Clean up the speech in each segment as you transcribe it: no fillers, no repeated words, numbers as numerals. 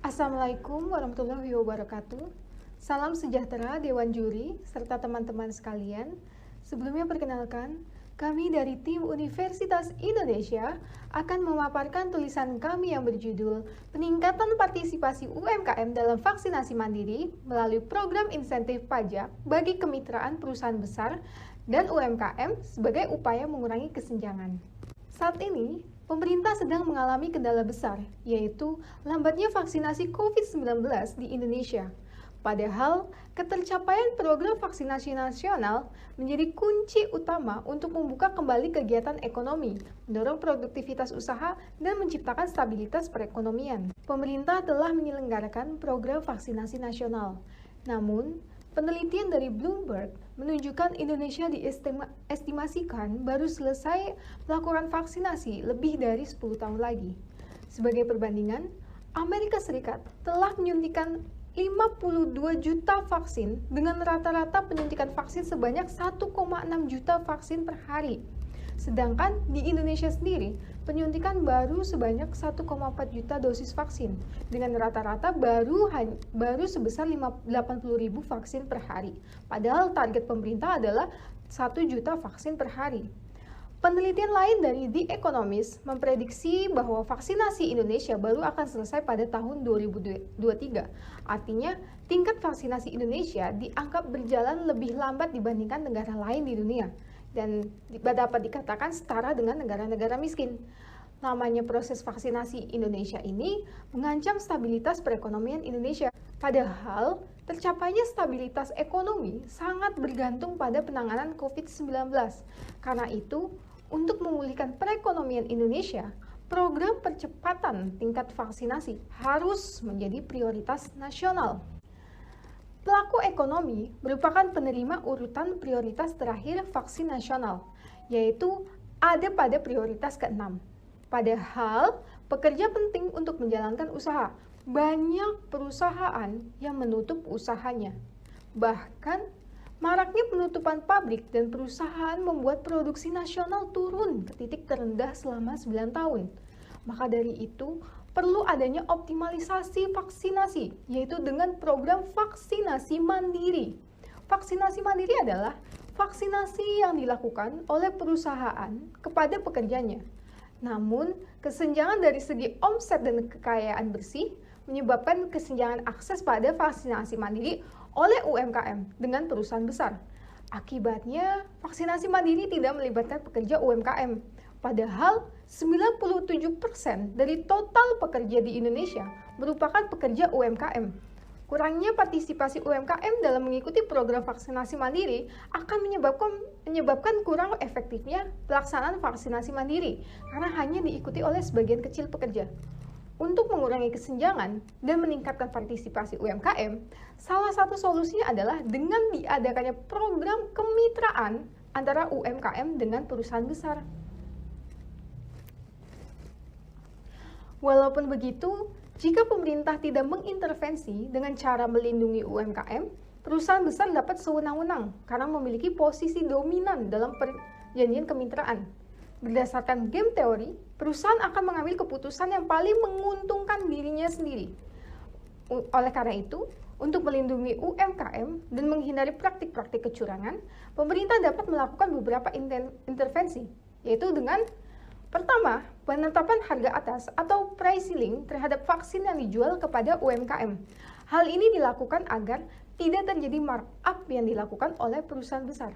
Assalamualaikum warahmatullahi wabarakatuh. Salam sejahtera Dewan Juri serta teman-teman sekalian. Sebelumnya perkenalkan, kami dari tim Universitas Indonesia akan memaparkan tulisan kami yang berjudul Peningkatan Partisipasi UMKM dalam Vaksinasi Mandiri melalui Program Insentif Pajak bagi Kemitraan Perusahaan Besar dan UMKM sebagai upaya mengurangi kesenjangan. Saat ini, pemerintah sedang mengalami kendala besar, yaitu lambatnya vaksinasi COVID-19 di Indonesia. Padahal, ketercapaian program vaksinasi nasional menjadi kunci utama untuk membuka kembali kegiatan ekonomi, mendorong produktivitas usaha, dan menciptakan stabilitas perekonomian. Pemerintah telah menyelenggarakan program vaksinasi nasional. Namun, penelitian dari Bloomberg menunjukkan Indonesia diestimasikan baru selesai melakukan vaksinasi lebih dari 10 tahun lagi. Sebagai perbandingan, Amerika Serikat telah menyuntikkan 52 juta vaksin dengan rata-rata penyuntikan vaksin sebanyak 1,6 juta vaksin per hari. Sedangkan di Indonesia sendiri, penyuntikan baru sebanyak 1,4 juta dosis vaksin, dengan rata-rata baru sebesar 80.000 vaksin per hari. Padahal target pemerintah adalah 1 juta vaksin per hari. Penelitian lain dari The Economist memprediksi bahwa vaksinasi Indonesia baru akan selesai pada tahun 2023. Artinya, tingkat vaksinasi Indonesia dianggap berjalan lebih lambat dibandingkan negara lain di dunia, dan dapat dikatakan setara dengan negara-negara miskin. Namanya proses vaksinasi Indonesia ini mengancam stabilitas perekonomian Indonesia. Padahal, tercapainya stabilitas ekonomi sangat bergantung pada penanganan COVID-19. Karena itu, untuk memulihkan perekonomian Indonesia, program percepatan tingkat vaksinasi harus menjadi prioritas nasional. Pelaku ekonomi merupakan penerima urutan prioritas terakhir vaksin nasional, yaitu ada pada prioritas ke-6. Padahal, pekerja penting untuk menjalankan usaha. Banyak perusahaan yang menutup usahanya. Bahkan, maraknya penutupan pabrik dan perusahaan membuat produksi nasional turun ke titik terendah selama 9 tahun. Maka dari itu, perlu adanya optimalisasi vaksinasi, yaitu dengan program vaksinasi mandiri. Vaksinasi mandiri adalah vaksinasi yang dilakukan oleh perusahaan kepada pekerjanya. Namun, kesenjangan dari segi omset dan kekayaan bersih menyebabkan kesenjangan akses pada vaksinasi mandiri oleh UMKM dengan perusahaan besar. Akibatnya, vaksinasi mandiri tidak melibatkan pekerja UMKM. Padahal, 97% dari total pekerja di Indonesia merupakan pekerja UMKM. Kurangnya partisipasi UMKM dalam mengikuti program vaksinasi mandiri akan menyebabkan kurang efektifnya pelaksanaan vaksinasi mandiri karena hanya diikuti oleh sebagian kecil pekerja. Untuk mengurangi kesenjangan dan meningkatkan partisipasi UMKM, salah satu solusinya adalah dengan diadakannya program kemitraan antara UMKM dengan perusahaan besar. Walaupun begitu, jika pemerintah tidak mengintervensi dengan cara melindungi UMKM, perusahaan besar dapat sewenang-wenang karena memiliki posisi dominan dalam perjanjian kemitraan. Berdasarkan game teori, perusahaan akan mengambil keputusan yang paling menguntungkan dirinya sendiri. Oleh karena itu, untuk melindungi UMKM dan menghindari praktik-praktik kecurangan, pemerintah dapat melakukan beberapa intervensi, yaitu dengan pertama, penetapan harga atas atau price ceiling terhadap vaksin yang dijual kepada UMKM. Hal ini dilakukan agar tidak terjadi markup yang dilakukan oleh perusahaan besar.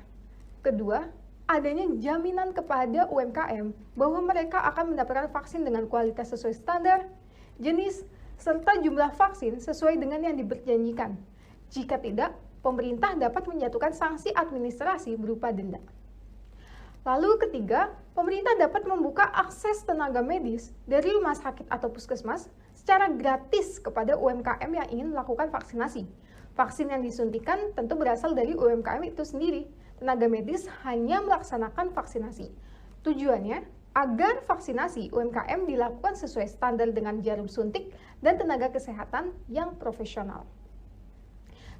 Kedua, adanya jaminan kepada UMKM bahwa mereka akan mendapatkan vaksin dengan kualitas sesuai standar, jenis, serta jumlah vaksin sesuai dengan yang diperjanjikan. Jika tidak, pemerintah dapat menjatuhkan sanksi administrasi berupa denda. Lalu ketiga, pemerintah dapat membuka akses tenaga medis dari rumah sakit atau puskesmas secara gratis kepada UMKM yang ingin melakukan vaksinasi. Vaksin yang disuntikan tentu berasal dari UMKM itu sendiri. Tenaga medis hanya melaksanakan vaksinasi. Tujuannya agar vaksinasi UMKM dilakukan sesuai standar dengan jarum suntik dan tenaga kesehatan yang profesional.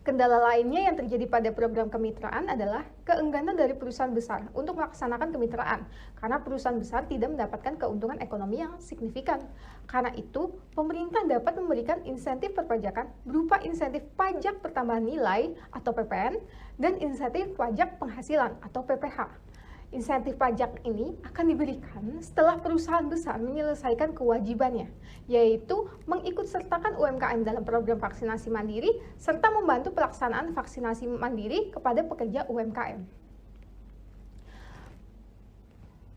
Kendala lainnya yang terjadi pada program kemitraan adalah keengganan dari perusahaan besar untuk melaksanakan kemitraan, karena perusahaan besar tidak mendapatkan keuntungan ekonomi yang signifikan. Karena itu, pemerintah dapat memberikan insentif perpajakan berupa insentif pajak pertambahan nilai atau PPN dan insentif pajak penghasilan atau PPH. Insentif pajak ini akan diberikan setelah perusahaan besar menyelesaikan kewajibannya, yaitu mengikutsertakan UMKM dalam program vaksinasi mandiri serta membantu pelaksanaan vaksinasi mandiri kepada pekerja UMKM.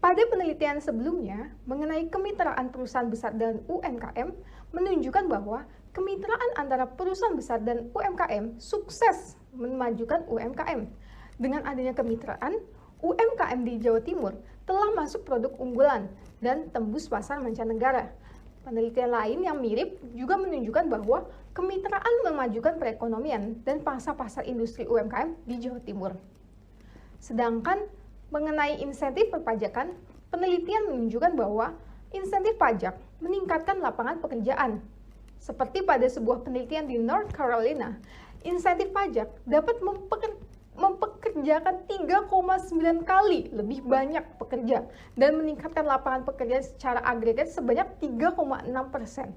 Pada penelitian sebelumnya mengenai kemitraan perusahaan besar dan UMKM menunjukkan bahwa kemitraan antara perusahaan besar dan UMKM sukses memajukan UMKM. Dengan adanya kemitraan, UMKM di Jawa Timur telah masuk produk unggulan dan tembus pasar mancanegara. Penelitian lain yang mirip juga menunjukkan bahwa kemitraan memajukan perekonomian dan pasar industri UMKM di Jawa Timur. Sedangkan mengenai insentif perpajakan, penelitian menunjukkan bahwa insentif pajak meningkatkan lapangan pekerjaan. Seperti pada sebuah penelitian di North Carolina, insentif pajak dapat mempekerjakan 3,9 kali lebih banyak pekerja dan meningkatkan lapangan pekerjaan secara agregat sebanyak 3,6%.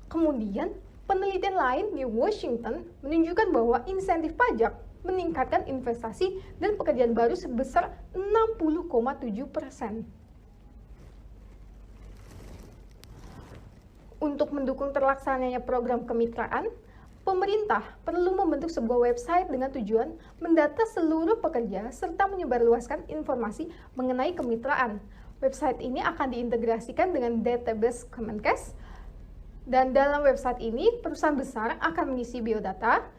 Kemudian, penelitian lain di Washington menunjukkan bahwa insentif pajak meningkatkan investasi dan pekerjaan baru sebesar 60,7%. Untuk mendukung terlaksananya program kemitraan, pemerintah perlu membentuk sebuah website dengan tujuan mendata seluruh pekerja serta menyebarluaskan informasi mengenai kemitraan. Website ini akan diintegrasikan dengan database Kemenkes, dan dalam website ini perusahaan besar akan mengisi biodata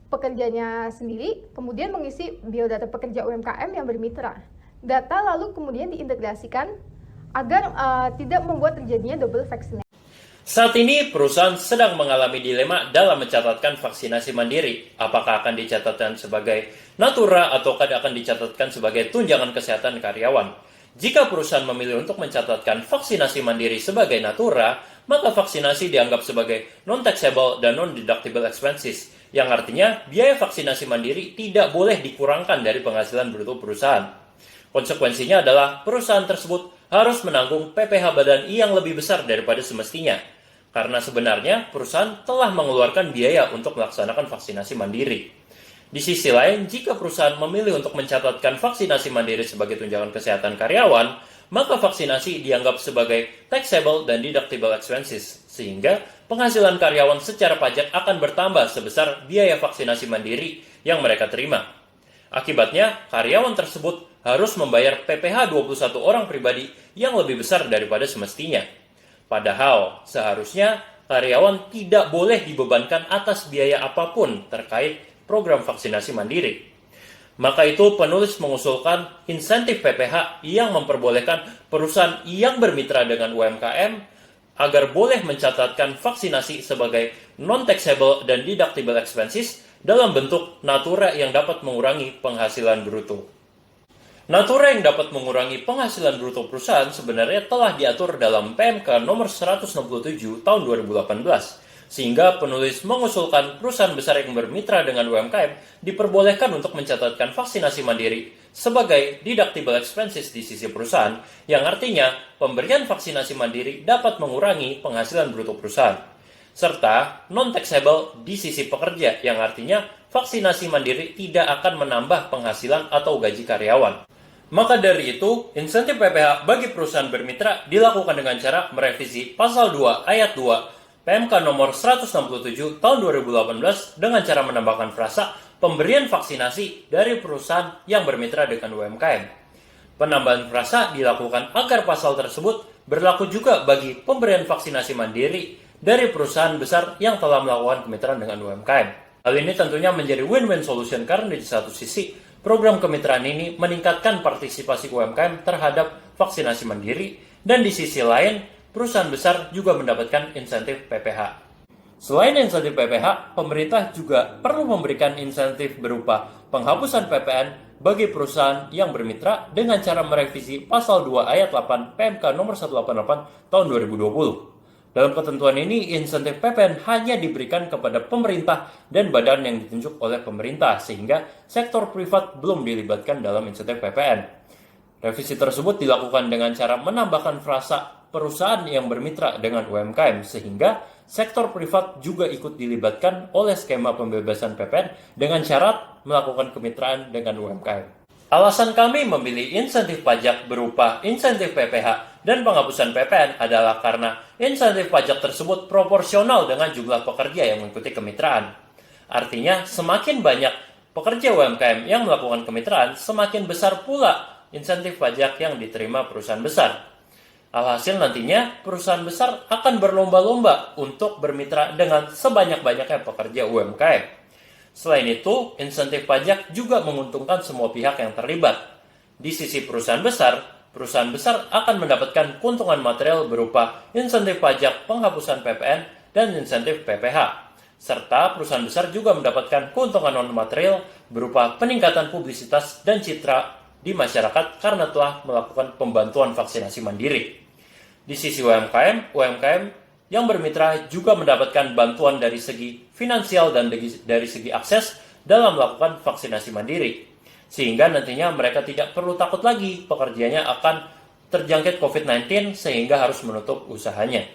pekerjanya sendiri, kemudian mengisi biodata pekerja UMKM yang bermitra. Data lalu kemudian diintegrasikan agar tidak membuat terjadinya double vaccination. Saat ini, perusahaan sedang mengalami dilema dalam mencatatkan vaksinasi mandiri. Apakah akan dicatatkan sebagai natura atau akan dicatatkan sebagai tunjangan kesehatan karyawan? Jika perusahaan memilih untuk mencatatkan vaksinasi mandiri sebagai natura, maka vaksinasi dianggap sebagai non-taxable dan non-deductible expenses, yang artinya biaya vaksinasi mandiri tidak boleh dikurangkan dari penghasilan bruto perusahaan. Konsekuensinya adalah perusahaan tersebut harus menanggung PPh badan yang lebih besar daripada semestinya, karena sebenarnya perusahaan telah mengeluarkan biaya untuk melaksanakan vaksinasi mandiri. Di sisi lain, jika perusahaan memilih untuk mencatatkan vaksinasi mandiri sebagai tunjangan kesehatan karyawan, maka vaksinasi dianggap sebagai taxable dan deductible expenses, sehingga penghasilan karyawan secara pajak akan bertambah sebesar biaya vaksinasi mandiri yang mereka terima. Akibatnya, karyawan tersebut harus membayar PPh 21 orang pribadi yang lebih besar daripada semestinya. Padahal, seharusnya karyawan tidak boleh dibebankan atas biaya apapun terkait program vaksinasi mandiri. Maka itu penulis mengusulkan insentif PPh yang memperbolehkan perusahaan yang bermitra dengan UMKM agar boleh mencatatkan vaksinasi sebagai non-taxable dan deductible expenses dalam bentuk natura yang dapat mengurangi penghasilan bruto. Natura yang dapat mengurangi penghasilan bruto perusahaan sebenarnya telah diatur dalam PMK nomor 167 tahun 2018, sehingga penulis mengusulkan perusahaan besar yang bermitra dengan UMKM diperbolehkan untuk mencatatkan vaksinasi mandiri sebagai deductible expenses di sisi perusahaan, yang artinya pemberian vaksinasi mandiri dapat mengurangi penghasilan bruto perusahaan, serta non-taxable di sisi pekerja, yang artinya vaksinasi mandiri tidak akan menambah penghasilan atau gaji karyawan. Maka dari itu, insentif PPh bagi perusahaan bermitra dilakukan dengan cara merevisi Pasal 2 Ayat 2 PMK nomor 167 tahun 2018 dengan cara menambahkan frasa pemberian vaksinasi dari perusahaan yang bermitra dengan UMKM. Penambahan frasa dilakukan agar pasal tersebut berlaku juga bagi pemberian vaksinasi mandiri dari perusahaan besar yang telah melakukan kemitraan dengan UMKM. Hal ini tentunya menjadi win-win solution karena di satu sisi, program kemitraan ini meningkatkan partisipasi UMKM terhadap vaksinasi mandiri, dan di sisi lain, perusahaan besar juga mendapatkan insentif PPh. Selain insentif PPh, pemerintah juga perlu memberikan insentif berupa penghapusan PPN bagi perusahaan yang bermitra dengan cara merevisi Pasal 2 Ayat 8 PMK nomor 188 tahun 2020. Dalam ketentuan ini, insentif PPN hanya diberikan kepada pemerintah dan badan yang ditunjuk oleh pemerintah, sehingga sektor privat belum dilibatkan dalam insentif PPN. Revisi tersebut dilakukan dengan cara menambahkan frasa perusahaan yang bermitra dengan UMKM, sehingga sektor privat juga ikut dilibatkan oleh skema pembebasan PPN dengan syarat melakukan kemitraan dengan UMKM. Alasan kami memilih insentif pajak berupa insentif PPH dan penghapusan PPN adalah karena insentif pajak tersebut proporsional dengan jumlah pekerja yang mengikuti kemitraan. Artinya, semakin banyak pekerja UMKM yang melakukan kemitraan, semakin besar pula insentif pajak yang diterima perusahaan besar. Alhasil nantinya, perusahaan besar akan berlomba-lomba untuk bermitra dengan sebanyak-banyaknya pekerja UMKM. Selain itu, insentif pajak juga menguntungkan semua pihak yang terlibat. Di sisi perusahaan besar akan mendapatkan keuntungan material berupa insentif pajak, penghapusan PPN, dan insentif PPH. Serta perusahaan besar juga mendapatkan keuntungan non-material berupa peningkatan publisitas dan citra di masyarakat karena telah melakukan pembantuan vaksinasi mandiri. Di sisi UMKM yang bermitra juga mendapatkan bantuan dari segi finansial dan dari segi akses dalam melakukan vaksinasi mandiri. Sehingga nantinya mereka tidak perlu takut lagi pekerjanya akan terjangkit COVID-19 sehingga harus menutup usahanya.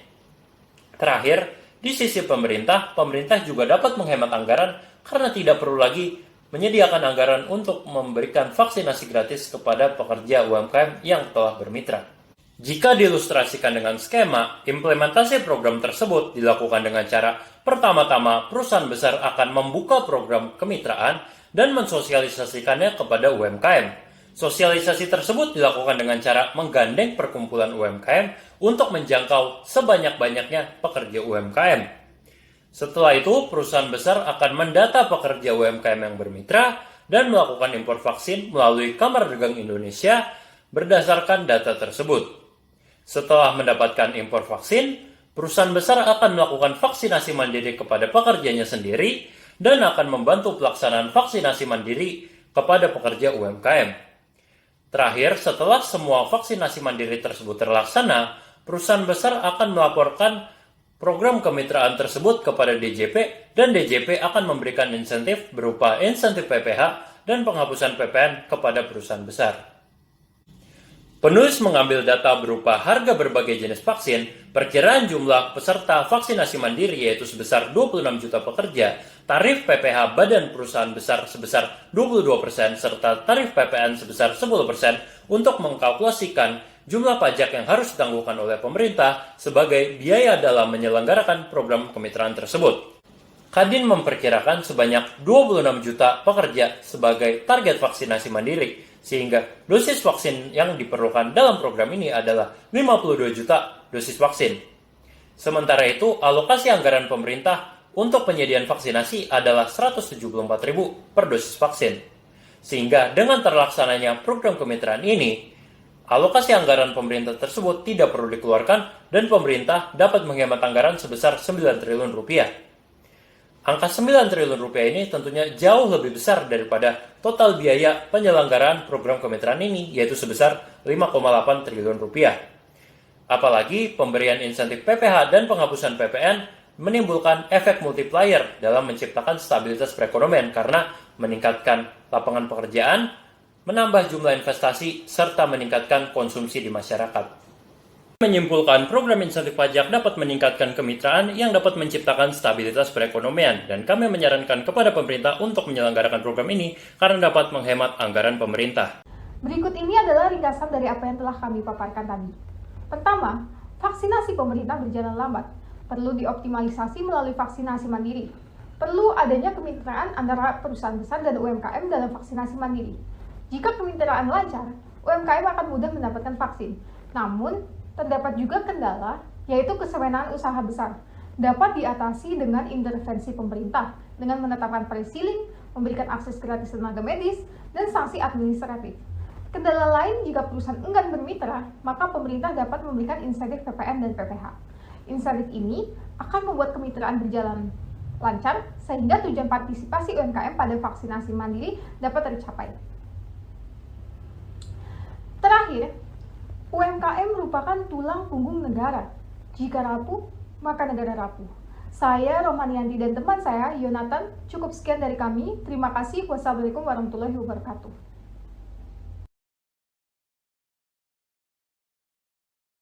Terakhir, di sisi pemerintah juga dapat menghemat anggaran karena tidak perlu lagi menyediakan anggaran untuk memberikan vaksinasi gratis kepada pekerja UMKM yang telah bermitra. Jika diilustrasikan dengan skema, implementasi program tersebut dilakukan dengan cara pertama-tama perusahaan besar akan membuka program kemitraan dan mensosialisasikannya kepada UMKM. Sosialisasi tersebut dilakukan dengan cara menggandeng perkumpulan UMKM untuk menjangkau sebanyak-banyaknya pekerja UMKM. Setelah itu, perusahaan besar akan mendata pekerja UMKM yang bermitra dan melakukan impor vaksin melalui Kamar Dagang Indonesia berdasarkan data tersebut. Setelah mendapatkan impor vaksin, perusahaan besar akan melakukan vaksinasi mandiri kepada pekerjanya sendiri dan akan membantu pelaksanaan vaksinasi mandiri kepada pekerja UMKM. Terakhir, setelah semua vaksinasi mandiri tersebut terlaksana, perusahaan besar akan melaporkan program kemitraan tersebut kepada DJP dan DJP akan memberikan insentif berupa insentif PPH dan penghapusan PPN kepada perusahaan besar. Penulis mengambil data berupa harga berbagai jenis vaksin, perkiraan jumlah peserta vaksinasi mandiri yaitu sebesar 26 juta pekerja, tarif PPH badan perusahaan besar sebesar 22%, serta tarif PPN sebesar 10% untuk mengkalkulasikan jumlah pajak yang harus ditangguhkan oleh pemerintah sebagai biaya dalam menyelenggarakan program kemitraan tersebut. Kadin memperkirakan sebanyak 26 juta pekerja sebagai target vaksinasi mandiri, sehingga dosis vaksin yang diperlukan dalam program ini adalah 52 juta dosis vaksin. Sementara itu, alokasi anggaran pemerintah untuk penyediaan vaksinasi adalah 174.000 per dosis vaksin. Sehingga dengan terlaksananya program kemitraan ini, alokasi anggaran pemerintah tersebut tidak perlu dikeluarkan dan pemerintah dapat menghemat anggaran sebesar 9 triliun rupiah. Angka 9 triliun rupiah ini tentunya jauh lebih besar daripada total biaya penyelenggaraan program kemitraan ini, yaitu sebesar 5,8 triliun rupiah. Apalagi pemberian insentif PPH dan penghapusan PPN menimbulkan efek multiplier dalam menciptakan stabilitas perekonomian karena meningkatkan lapangan pekerjaan, menambah jumlah investasi, serta meningkatkan konsumsi di masyarakat. Menyimpulkan, program insentif pajak dapat meningkatkan kemitraan yang dapat menciptakan stabilitas perekonomian, dan kami menyarankan kepada pemerintah untuk menyelenggarakan program ini karena dapat menghemat anggaran pemerintah. Berikut ini adalah ringkasan dari apa yang telah kami paparkan tadi. Pertama, vaksinasi pemerintah berjalan lambat. Perlu dioptimalisasi melalui vaksinasi mandiri. Perlu adanya kemitraan antara perusahaan besar dan UMKM dalam vaksinasi mandiri. Jika kemitraan lancar, UMKM akan mudah mendapatkan vaksin. Namun, terdapat juga kendala, yaitu kesewenangan usaha besar. Dapat diatasi dengan intervensi pemerintah, dengan menetapkan price ceiling, memberikan akses gratis tenaga medis, dan sanksi administratif. Kendala lain, jika perusahaan enggan bermitra, maka pemerintah dapat memberikan insentif PPN dan PPH. Insentif ini akan membuat kemitraan berjalan lancar, sehingga tujuan partisipasi UMKM pada vaksinasi mandiri dapat tercapai. Terakhir, UMKM merupakan tulang punggung negara. Jika rapuh, maka negara rapuh. Saya Romanianti dan teman saya Yonatan, cukup sekian dari kami. Terima kasih. Wassalamualaikum warahmatullahi wabarakatuh.